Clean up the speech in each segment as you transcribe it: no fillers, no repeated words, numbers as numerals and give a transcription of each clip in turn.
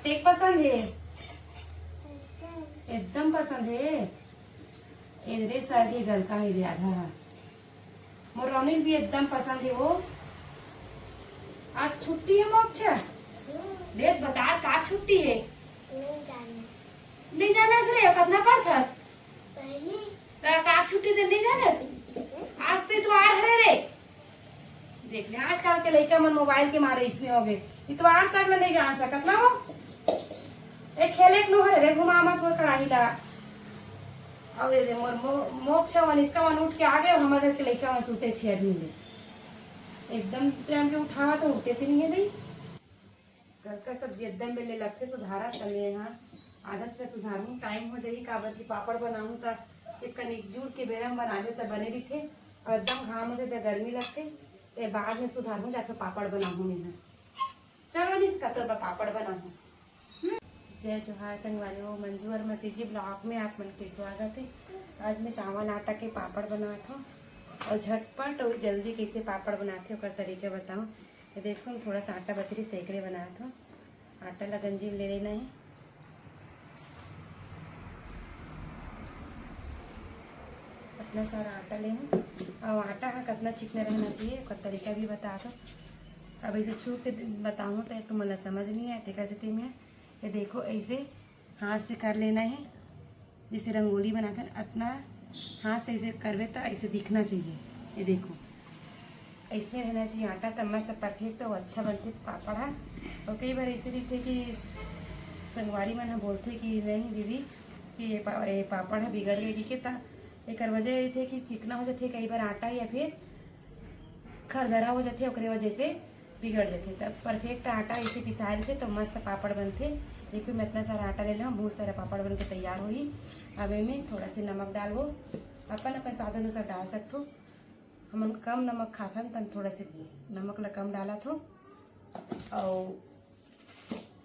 तेक पसंद है, एकदम पसंद है। इधरे सर्दी गलका है आधा। मोर रौनिक भी एकदम पसंद है वो। आज छुट्टी है मोक्षा? देख बता का छुट्टी है? नहीं जाना सरे कितना पढ़थस? का छुट्टी दे नहीं जाना? आज तो इतवार हरे रे। देख ले आजकल के लड़का मन मोबाइल के मारे इसने हो गए। इतवार तक में नहीं जा सकत ना वो। एक खेले नो हरे रे घुमा मत वो कड़ाही ला। और दे मोर मोक्ष वन इसका वन उठ के आ गए हमारे के लड़का मन सुते छे अभी में। एकदम टाइम के उठावा तो उठते छे नहीं है। घर का सब्जी एकदम मेले लगते सुधारा चले यहाँ आधा से सुधारू टाइम हो जाई काबर की पापड़ बनाऊं तो एक कनिक जूड़ के बेरा में बनावे तो बने भी थे और एकदम घाम होते तो गर्मी लगते तो बाद में सुधारू जाके पापड़ बनाऊं मैं। चलो इसका तो पापड़ बनाऊं। जय जोहार संगवारी हो मंजू और मसीजी ब्लॉग में आप मन के स्वागत है। आज मैं चावल आटा के पापड़ बनाता हूँ और झटपट और जल्दी कैसे पापड़ बनाते हो कर तरीके बताऊँ। ये देखो थोड़ा सा आटा बचरी सेकरे बनाया था। आटा ला गंजी में ले लेना है। इतना सारा आटा ले और आटा का कितना चिकना रहना चाहिए का तरीका भी बता दो। अब ऐसे छू के बताऊँ तो तुम्हें समझ नहीं आए कैसे में। ये देखो ऐसे हाथ से कर लेना है जैसे रंगोली बनाते हैं इतना हाथ से ऐसे करवे तो ऐसे दिखना चाहिए। ये देखो ऐसे रहना चाहिए आटा तब मस्त परफेक्ट और अच्छा बनते पापड़ है। और कई बार ऐसे दिखते कि संगवारी मन हाँ बोलते कि नहीं दीदी कि ये पापड़ है बिगड़ गई कि एक वजह ये थे कि चिकना हो जाते कई बार आटा या फिर खरदरा हो जाते ओकरे वजह से बिगड़ जाते। तब परफेक्ट आटा ऐसे पिसाए थे तो मस्त पापड़ बनते। देखो मैं इतना सारा आटा ले लूँ बहुत सारा पापड़ बन के तैयार हो ही। अब में थोड़ा सा नमक डालो अपन स्वाद अनुसार डाल सकते हो। हम कम नमक खाथन तन थोड़ा से नमक ला कम डाला थो और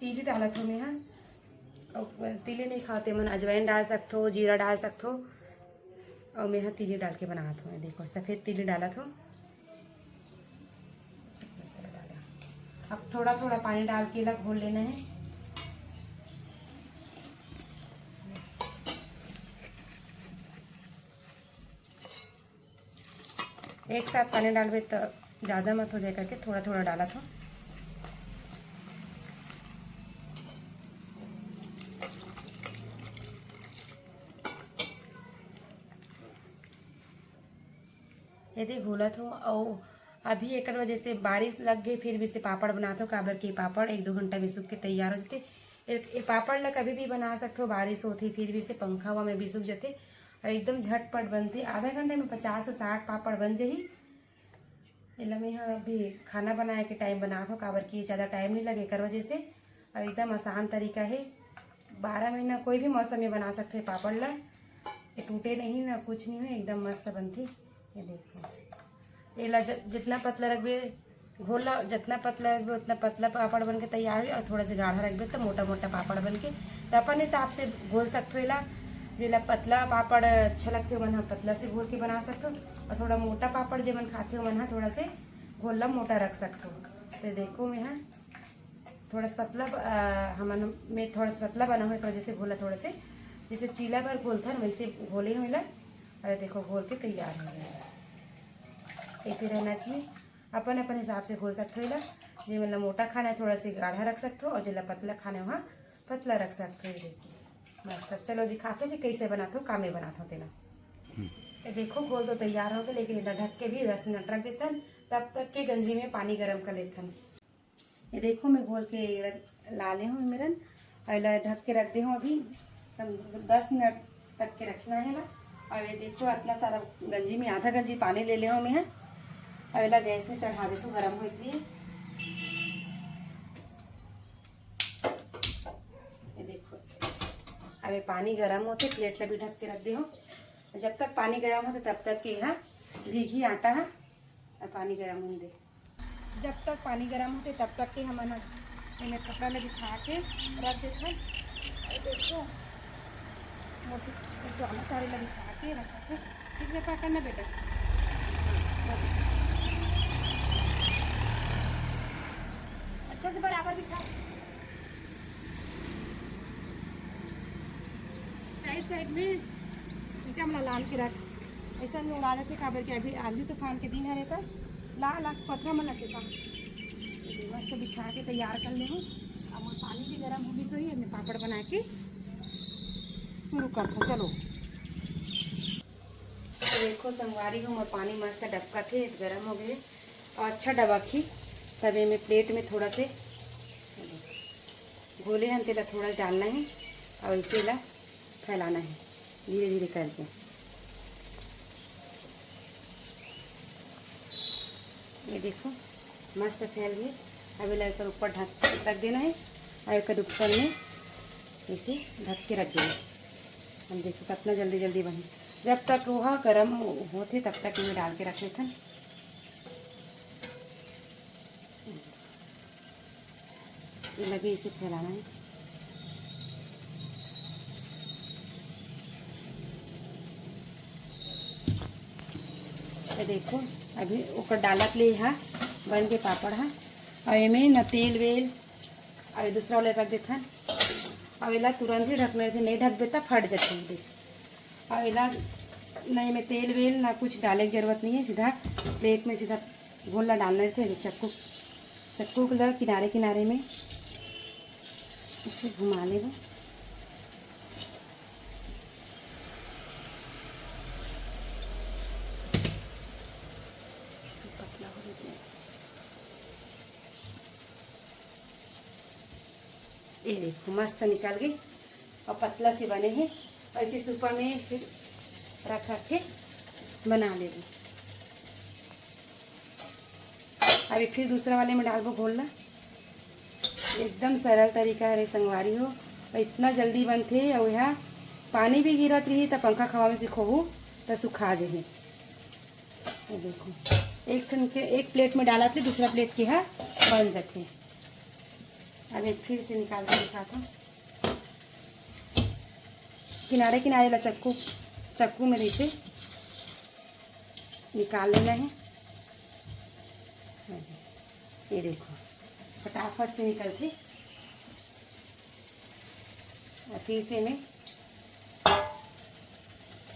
तिली डाला थो मैं हाँ। और तिली नहीं खाते मन अजवाइन डाल सकते हो जीरा डाल सकते हो और मैं हाँ तिली डाल के बना था। देखो सफ़ेद तिली डाला था। अब थोड़ा थोड़ा पानी डाल के लग घोल लेना है। एक साथ पानी डालवे तो ज़्यादा मत हो जाए करके थोड़ा थोड़ा डाला था। यदि घोला था और अभी एक वजह से बारिश लग गई फिर भी से पापड़ बनाते हो काबर के पापड़ 1-2 घंटा में सूख के तैयार हो जाते। ये पापड़ ला कभी भी बना सकते हो बारिश होती फिर भी से पंखा हुआ में भी सूख जाते और एकदम झटपट बनती। आधा घंटे में 50 से 60 पापड़ बन जाही। इला मैं अभी खाना बनाए के टाइम बनाता हूँ काबर की ज़्यादा टाइम नहीं लगे कर वजह से और एकदम आसान तरीका है। 12 महीना कोई भी मौसम में बना सकते हैं पापड़ ला। ये टूटे नहीं ना कुछ नहीं है एकदम मस्त बनती। ये देखो ये ला जितना पतला रखबे घोल ला जितना पतला रखबे उतना पतला पापड़ बन के तैयार है और थोड़ा सा गाढ़ा रखबे तो मोटा मोटा पापड़ बन के तो अपन हिसाब से घोल सकते हो। ला जिला पतला पापड़ अच्छा लगते हो मन हाँ पतला से घोल के बना सकते हो और थोड़ा मोटा पापड़ जो मन खाते हो मन हाँ थोड़ा से घोल ला मोटा रख सकते हो। तो देखो मैं हाँ थोड़ा सा पतला मैं थोड़ा सा पतला बना हुआ वजह से घोला थोड़ा से जैसे चीला पर घोलता ना वैसे घोले हुए ला। अरे देखो घोल के तैयार हो गया। ऐसे रहना चाहिए अपन अपन हिसाब से घोल सकते हो। जो मतलब मोटा खाना है थोड़ा सा गाढ़ा रख सकते हो और जो पतला खाना है वहाँ पतला रख सकते हो। देखिए बस तब चलो दिखाते कि कैसे बनाते हो कामे बनाते हो तेना। ये देखो घोल तो तैयार हो गया लेकिन ढक के भी 10 मिनट रख देथन तब तक के गंजी में पानी गर्म कर लेथन। ये देखो मैं घोल के लाले हूँ मेरन और ढक के रख दे हूँ अभी 10 मिनट तक के रखना है ना। और ये देखो इतना सारा गंजी में आधा गंजी पानी ले ले हूँ मैं अवेला गैस में चढ़ा दे तो गर्म हो इसलिए। ये देखो अब पानी गर्म होते प्लेट ला भी ढक के रख दे हो। जब तक पानी गर्म होते तब तक के यहाँ भीगी आटा है और पानी गर्म होने दे। जब तक पानी गर्म होते तब तक के हम इन्हें कपड़ा में बिछा के रख देते हैं। देखो मोटी सारे ला बिछा के रख ठीक है पकड़ना बेटा। अच्छा से बराबर बिछा साइड में क्या मला लाल के रख ऐसा में उड़ा देते काबर के अभी आंधी तूफान के दिन है तो लाल लाल पत्थर में लगे का मस्त बिछा के तैयार कर ले हूँ। अब पानी भी गर्म होगी सही है, मैं पापड़ बना के शुरू करता हूँ। चलो तो देखो संगवारी हूँ, मैं पानी मस्त डबका थे गर्म हो गए और अच्छा डबकी तवे में प्लेट में थोड़ा से घोले हम तेला थोड़ा डालना है और इसे ला फैलाना है धीरे धीरे करके। ये देखो मस्त फैल गई। अभी लगकर ऊपर ढक रख देना है और एक ऊपर में इसे ढक के रख देना। हम देखो कितना जल्दी जल्दी बने। जब तक वह गर्म होते तब तक इन्हें डाल के रखने थे। ये लगे इसे फैलाना है। ये देखो अभी ऊपर डालत ले हा बन के पापड़ हा और इमें न तेल वेल और दूसरा वाले रख देता और इला तुरंत ही ढकने थे, नहीं ढक देता फट जाते हैं। और इला नहीं में तेल वेल ना कुछ डालने की ज़रूरत नहीं है, सीधा प्लेट में सीधा घोलना डालने थे। चक्कू को किनारे किनारे में इसे घुमा लेगा। पतला हो गया ये देखो मस्त निकल गई और पतला से बने हैं। और इसे सुपर में इसे रख के बना लेंगे। अभी फिर दूसरा वाले में डाल दो घोलना। एकदम सरल तरीका है संगवारी हो और इतना जल्दी बनते। और यहाँ पानी भी गिरत रही तो पंखा खवा में से खोहू तो सुखा जाए। देखो एक प्लेट में डाला थे, दूसरा प्लेट के यहाँ बन जाते। अब एक फिर से निकाल के दिखाता हूँ। किनारे किनारे ला चक्कू में इसे निकाल लेना है। ये देखो फटाफट से निकलते। और फिर से मैं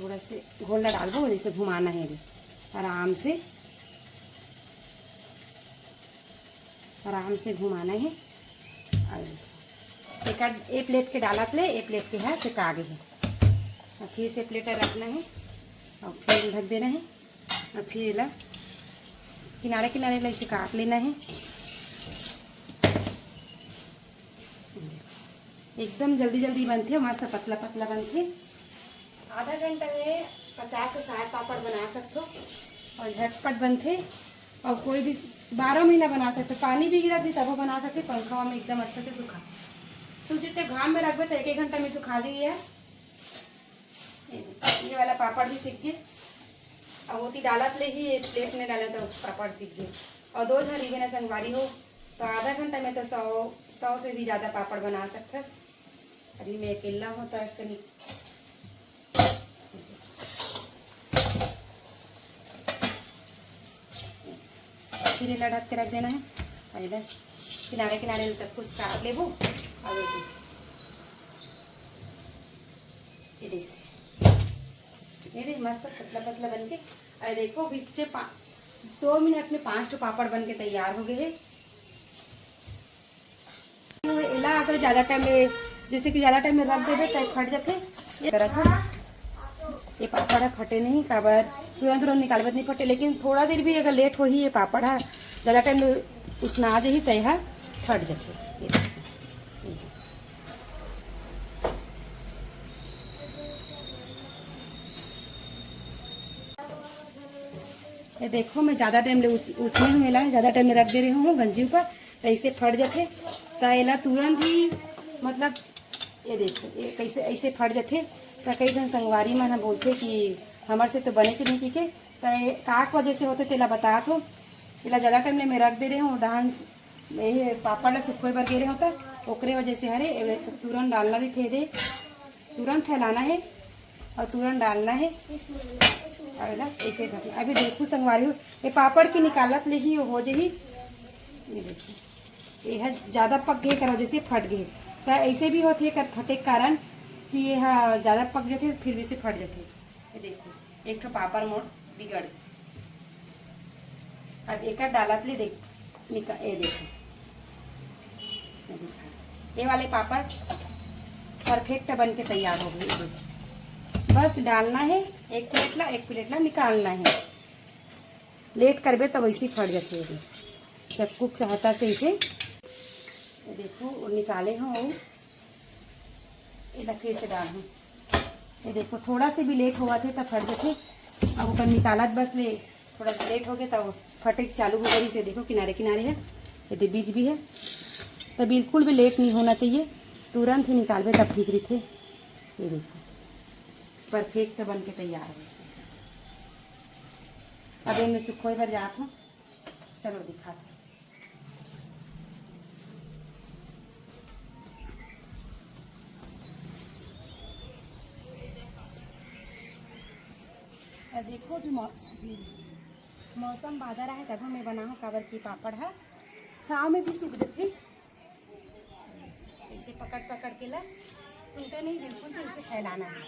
थोड़ा से घोलना डाल दो, जैसे घुमाना है अभी आराम से घुमाना है। और एक प्लेट के डालत ले एक प्लेट के है से आगे है। और फिर से प्लेट रखना है और फिर ढक देना है। और फिर ला किनारे किनारे ला इसे काट लेना है। एकदम जल्दी जल्दी बनते हो, मस्त पतला पतला बनते। आधा घंटा में 50 से 60 पापड़ बना सकते हो और झटपट बनते। और कोई भी 12 महीना बना सकते। पानी भी गिरा दी तब बना सकते। पंखा में एकदम अच्छे से सूखा जितने घाम में रखबे तो 1 घंटा में सुखा जाइए। ये वाला पापड़ भी सीख गए। अब वो डालत ले ही प्लेट में डाले तो पापड़ सीख गए। और 2 झरी बिना संगवारी हो तो आधा घंटा में तो 100 से भी ज़्यादा पापड़ बना सकते। अभी मैं अकेला हूँ तो कहीं फिर इला ढक के रख देना है। और इधर किनारे किनारे चक्कू से काट ले वो। और ये मस्त पतला पतला बन के। और देखो बीचे 2 मिनट में 5 पापड़ बन के तैयार हो गए हैं। इला अगर ज़्यादा टाइम में जैसे कि ज़्यादा टाइम में रख देवे तो फट जाते। ये पापड़ है फटे नहीं काबर तुरंत निकालबत नहीं फटे। लेकिन थोड़ा देर भी अगर लेट हो ही ये पापड़ है ज़्यादा टाइम उसना जाही तय है फट जाते। ये देखो मैं ज़्यादा टाइम उसमें हूँ इला ज़्यादा टाइम में रख दे रही हूँ गंजी ऊपर तो ऐसे फट जाते। तो इला तुरंत ही मतलब ये देखो ये कैसे ऐसे फट जाते। तो कई जन संगवारी मन बोलते कि हमारे से तो बने नहीं के तो काक वजह से होते तेला बता तो इला ज़्यादा टाइम में रख दे रहे हूँ। डांग ये पापड़ ला सुखोए बर गे रहे होता ओकरे वजह से हरे तुरंत डालना भी थे दे। तुरंत फैलाना है और तुरंत डालना है और ऐसे ढकना। अभी देखो संगवारी हो ये पापड़ की निकालत ले ही हो जाही। ये देखो ये ज़्यादा पक गए कर वजह से फट गए। तो ऐसे भी होते कर फटे कारण कि ये हाँ ज़्यादा पक जाते फिर भी से फट जाते। ये देखो एक तो पापड़ मोड़ बिगड़। अब एक डालत ले देख निकाल। ये देखो ये वाले पापड़ परफेक्ट बन के तैयार हो गए। बस डालना है एक प्लेट ला निकालना है। लेट करबे तब वैसे फट जाते हैं। चक्कू की सहायता से इसे ये देखो निकाले हूँ और ये फिर से डाल हूँ। ये देखो थोड़ा से भी लेट हुआ थे तब फट जाते। अब ऊपर निकालत बस ले थोड़ा सा लेट हो गया तब फटे चालू हो गई से। देखो किनारे किनारे है ये बीज भी है। तो बिल्कुल भी लेट नहीं होना चाहिए, तुरंत ही निकालबे तब ठीक रही थे। ये देखो परफेक्ट बन के तैयार है। अब इनमें सुखोई भर जात हूँ। चलो दिखाते। देखो अभी मौसम बादल है तब मैं बना हूँ काबर की पापड़ है छाव में भी सूख जाते। ऐसे पकड़ पकड़ के ला टूटा नहीं बिल्कुल भी उसे फैलाना है।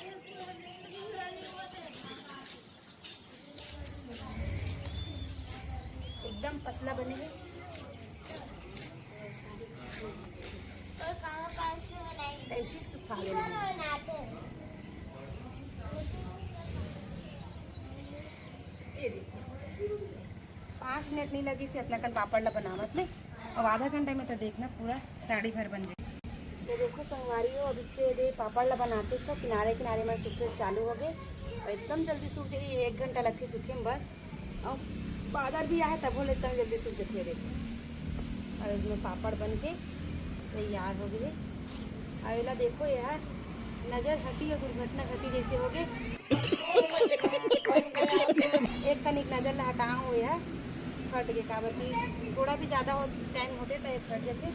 एकदम पतला बनेगा। ऐसे सुखा लेना है। ये देखो 5 मिनट नहीं लगी से अपना कन पापड़ ला बनावत ले। अब आधा घंटे में तो देखना पूरा साड़ी भर बन जाए। ये देखो संगवारी हो अभी से दे पापड़ ला बनाते छो किनारे किनारे में सूखे चालू हो गए और एकदम जल्दी सूख जाएगी। 1 घंटा लगती सूखे में बस। और बादल भी आए तब बोले एकदम जल्दी सूख जाती है। देखो और इसमें पापड़ बन के तैयार हो गए। अवेला देखो यार नज़र हटी और दुर्घटना घटी जैसे हो गए। एक तनिक नज़र ला हटा हो यार फट गए काबर की थोड़ा भी ज़्यादा हो टाइम होते तो फट जाते।